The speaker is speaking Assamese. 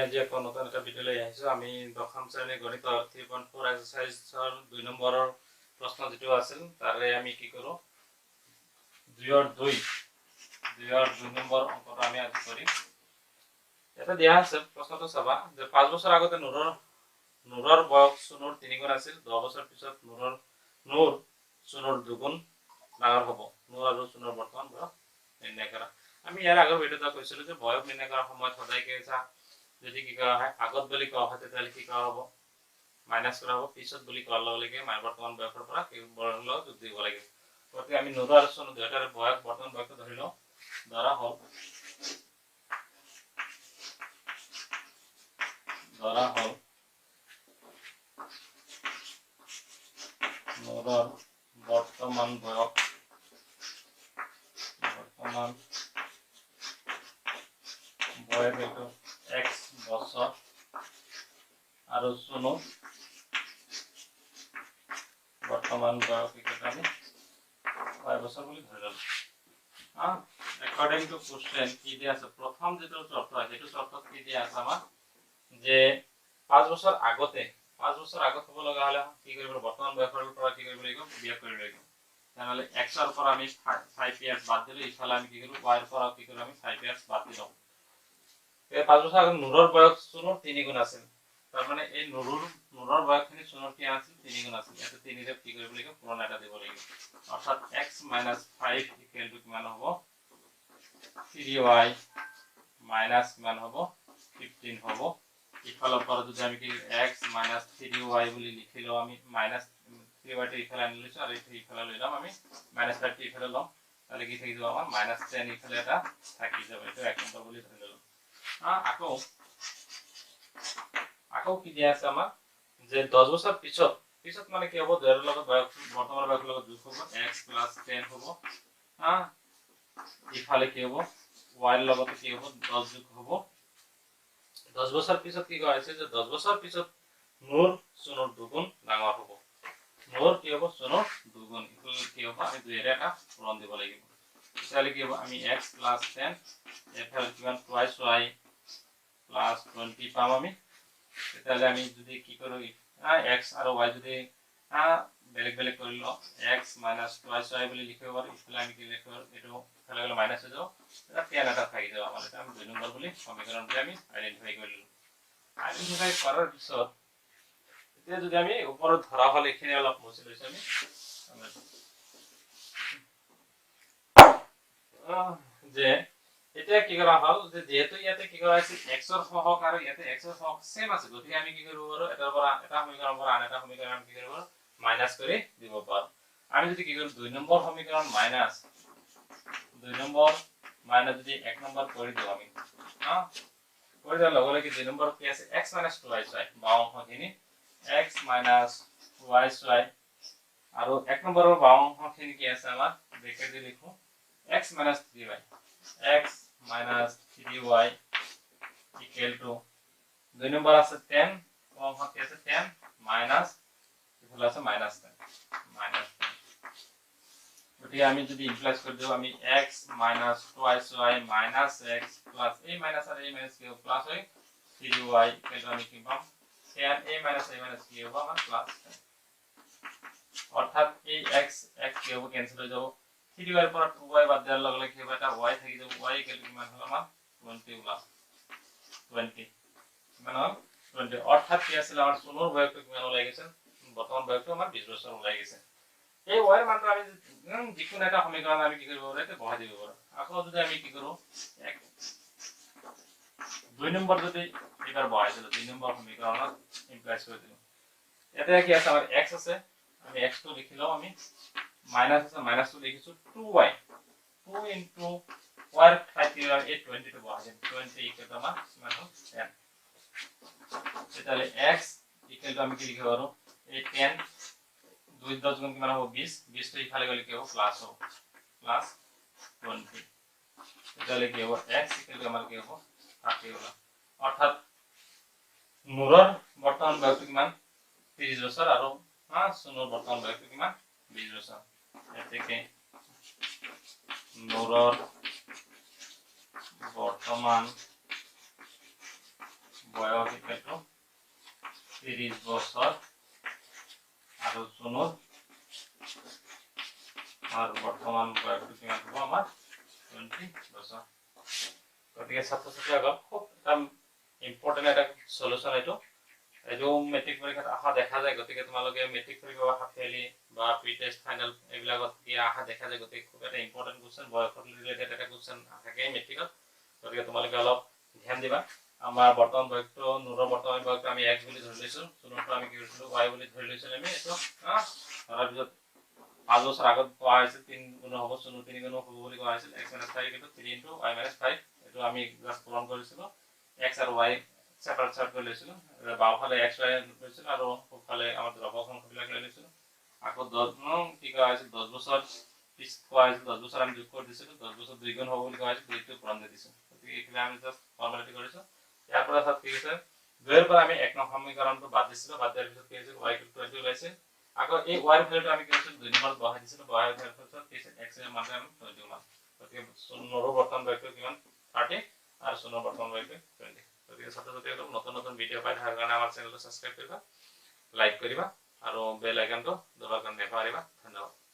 আজি আকৌ নতুন এটা ভিডিঅ' লৈ আহিছো। আমি দশম শ্ৰেণীৰ গণিতৰ 3.4 এক্সাৰসাইজৰ 2 নম্বৰৰ প্ৰশ্ন যেটো আছিল তাৰে আমি কি কৰো 2 নম্বৰ অংকটো আমি আজি কৰিম। এটা দিয়া আছে প্ৰশ্নটো চাবা যে 5 বছৰ আগতে নূৰৰ বয়স চুনৰ 3 গুণ আছিল। 10 বছৰ পিছত নূৰ চুনৰ 2 গুণ ডাঙৰ হ'ব। নূৰ আৰু চুনৰ বৰ্তমান বয়স নিৰ্ণয় কৰা। আমি ইয়াৰ আগৰ ভিডিঅ'টা কৈছিলো যে বয়স নিৰ্ণয় কৰাৰ সময়ত সদায় কি আছে যদি কি কৰা হয় আগত বুলি কোৱা হয় তেতিয়াহ'লে কি কৰা হ'ব মাইনাস কৰা হ'ব, পিছত বুলি কোৱাৰ লগে লগে বৰ্তমান বয়সৰ পৰা কি বয়সৰ লগত যোগ দিব লাগিব। গতিকে আমি নূৰ আৰু চুনৰ দুয়োটাৰে বয়স বৰ্তমান বয়সটো ধৰি লওঁ। ধৰা হ'ল নূৰৰ বৰ্তমান বয়স এইটো x বছৰ আৰু চুনৰ বৰ্তমান বয়স আমি 5 বছৰ বুলি ধৰি ললো। According to question কি দিয়া আছে প্ৰথম যেটো চৰ্ত আছে সেইটো চৰ্তত কি দিয়া আছে আমাৰ যে 5 বছৰ আগতে হ'ব লগা হলে কি কৰিব বৰ্তমান বয়সৰ পৰা কি কৰিব লাগিব বিয়োগ কৰিব লাগিব। তেনেহলে x ৰ পৰা আমি 5 ইয়াৰ্স বাদ দিলে ইফালে আমি কি কৰিব y ৰ পৰা কি কৰিব আমি 5 ইয়াৰ্স বাদ দিলো। 5 বছৰ আগত নূৰৰ বয়স চুনৰ 3 গুণ আছিল। তাৰ মানে এই নূৰৰ বয়সখিনি চুনৰ কি আছিল 3 গুণ আছিল। ইয়াতে 3 ৰে কি কৰিব লাগিব পূৰণ এটা দিব লাগিব। অৰ্থাৎ x - 5 ইকুৱেল টু কিমান হ'ব 3y মাইনাস কিমান হ'ব 15 হ'ব। ইফালৰ পৰা যদি আমি কি x - 3y বুলি লিখিলো আমি মাইনাস 3y টো ইফালে আনি লৈছো আৰু এইটো ইফালে লৈ যাম আমি মাইনাস 5 টো ইফালে ল'ম। তাহলে কি থাকিব আমাৰ -10 ইফালে এটা থাকি যাব। এইটো 1 নম্বৰ বুলি ধৰি ললো। আকৌ কি দিয়া আছে আমাৰ যে 10 বছৰ পিছত মানে কি হ'ব দুইৰ লগত বৰ্তমান বয়সৰ লগত যোগ হ'ব x + 10 হ'ব। ইফালে কি হ'ব y ৰ লগত কি হ'ব 10 যোগ হ'ব। 10 বছৰ পিছত কি কোৱা হৈছে যে 10 বছৰ পিছত নূৰ চুনৰ 2 গুণ ডাঙৰ হ'ব। নূৰ কি হ'ব চুনৰ 2 গুণ কি হ'ব আমি দুইৰে এটা পূৰণ দিব লাগিব। তেতিয়াহ'লে কি হ'ব আমি x + 10 এফালে কিমান twice y + 20 পাম আমি। তেতিয়াহ'লে আমি যদি কি কৰো x আৰু y যদি বেলেগ বেলেগ কৰি লওঁ x - twice y বুলি লিখিব পাৰো। ইফালে আমি কি লিখিব এইটো ইফালে গলে মাইনাস হৈ যাব। এটা 10 এটা থাকি যাব আমাৰ। এটা আমি 2 নম্বৰ বুলি সমীকৰণটো আমি আইডেন্টিফাই কৰিলো। আইডেন্টিফাই কৰাৰ পিছত এতিয়া যদি আমি ওপৰত ধৰা হল এখিনি অলপ মুছি লৈছো আমি যে এতিয়া কি কৰা হল যে যেহেতু ইয়াতে কি কৰা আছে x ৰ সহগ আৰু ইয়াতে x ৰ সহগ সেম আছে। গতিকে আমি কি কৰিব পাৰো এটাৰ পৰা এটা সমীকৰণৰ পৰা আন এটা সমীকৰণ আমি কি কৰিব পাৰো মাইনাস কৰি দিব পাৰো। আমি যদি কি কৰো 2 নম্বৰ সমীকৰণ মাইনাস যদি 1 নম্বৰ কৰি দিও আমি কৰি দিয়াৰ লগে লগে 2 নম্বৰ কি আছে x - 2y বাও অংশখিনি x - y আৰু 1 নম্বৰৰ বাও অংশখিনি কি আছে আমাৰ ব্ৰেকেট দি লিখো x - 3y equal to 2 number আছে 10 অংশ কি আছে 10 মাইনাস ইফালে আছে -10 গতিকে আমি যদি ইমপ্লাইজ কৰি দিও আমি x - twice y minus x plus a minus are a minus কি হবে প্লাস হয় 3y এটা আমি কি পাম 10 a minus কি হবে আমার প্লাস 10 অর্থাৎ এই x কি হবে ক্যান্সেল হয়ে যাব 3y এর পর 2y বাদ দেওয়ার লগে লগে কি হবে এটা y থেকে যাব y ইকুয়াল টু মান হলো আমার 20 প্লাস 20 মানে 20 অর্থাৎ কি আছে আমার চুনৰ বয়সটো কিমান ওলাই গেছে বর্তমান বয়সটো আমার 20 বছর ওলাই গেছে। এই y এর মানটো আমি যিকোনো এটা সমীকরণ আমি কি কৰিব পাৰো এটা বহাই দিব পাৰো। আকৌ যদি আমি কি কৰো 2 নম্বৰ যদি এবাৰ বহাই দিলো 2 নম্বৰ সমীকৰণত ইমপ্লাইজ কৰি দিলো এটা কি আছে আমাৰ x আছে আমি x টো লিখিলো আমি মাইনাস আছে মাইনাস টো লিখিছো 2y 2 into y 5 8 20 টো বহাই দিম 20 ইকুয়াল টু আমাৰ কিমান হ'ল 10 তাহলে x ইকুয়াল টু আমি কি লিখিব পাৰো এই 10 2 10 গুণ কিমান হ'ব 20 20 টো ইফালে গলে কি হ'ব প্লাস হ'ব প্লাস 20 তাহলে কি হ'ব x ইকুয়াল টু আমাৰ কি হ'ব 30 হলো। অৰ্থাৎ নূৰৰ বৰ্তমান বয়স কিমান 30 বছৰ আৰু চুনৰ বৰ্তমান বয়স কিমান 20 বছৰ। এতেকে নূৰৰ বৰ্তমান বছৰ আৰু চনৰ আৰ বৰ্তমান বয়সটো কিমান হ'ব আমাৰ 20 বছৰ গতিকে ছাত্ৰ-ছাত্ৰীসকল খুব এটা ইম্পৰ্টেণ্ট এটা সলিউশন এইটো মেট্ৰিক পৰীক্ষাত আশা দেখা যায় গতিকে তোমালোকে মেট্ৰিক পৰীক্ষা হাফ ইয়াৰলি বা প্ৰি টেষ্ট ফাইনেল এইবিলাকত দিয়া আশা দেখা যায় গতিকে খুব এটা ইম্পৰ্টেণ্ট কোৱেশ্চন বয়সৰ ৰিলেটেড এটা কোৱেশ্চন থাকে মেট্ৰিকত গতিকে তোমালোকে অলপ ধ্যান দিবা আমাৰ বৰ্তমান বয়সটো নুৰৰ বৰ্তমান বয়সটো আমি x বুলি ধৰি লৈছো চনৰটো আমি কি কৰিছিলো y বুলি ধৰি লৈছিলো আমি এইটো তাৰ পিছত 5 বছৰ আগত কোৱা হৈছিল 3 গুণ হ'ব চনৰ 3 গুণ হ'ব বুলি কোৱা হৈছিল x 5 কিন্তু 3 into y 5 এইটো আমি জাস্ট পূৰণ কৰিছিলো x আৰু y সেপাৰেট কৰি লৈছিলো বাওঁফালে x y লৈছিলো আৰু সোঁফালে আমাৰ দ্ৰব্যক সংখ্যাবিলাক লৈ লৈছিলো আকৌ 10 কি কোৱা হৈছিল 10 বছৰ পিছ কোৱা হৈছিল 10 বছৰ আমি যোগ কৰি দিছিলো 10 বছৰ 2 গুণ হ'ব বুলি কোৱা হৈছিল এইটো পূৰণ কৰি দিছো গতিকে এইখিনি আমি জাস্ট ফৰ্মালিটি কৰিছো ইয়াৰ পৰা সাত কি হৈছে 2 ৰ পৰা আমি এক নং সমীকৰণটো বাদ দিছিলো বাদ দিয়াৰ পিছত কি হৈছে y 20 ওলাইছে আকৌ এই y ৰ ভ্যালুটো আমি কি কৰিছিলো 2 নম্বৰত বহাই দিছিলো বহাই দিয়াৰ পিছত কি হৈছে x এৰ মান আমি 20 মান গতিকে চনৰ বৰ্তমান বয়সটো কিমান 30 আৰু চনৰ বৰ্তমান বয়সটো 20 গতিকে ছাত্ৰ-ছাত্ৰীসকল নতুন নতুন ভিডিঅ' পাই থকাৰ কাৰণে আমাৰ চেনেলটো সাবস্ক্ৰাইব কৰিবা লাইক কৰিবা আৰু বেল আইকনটো দবাৰ কাৰণে নেপাহৰিবা ধন্যবাদ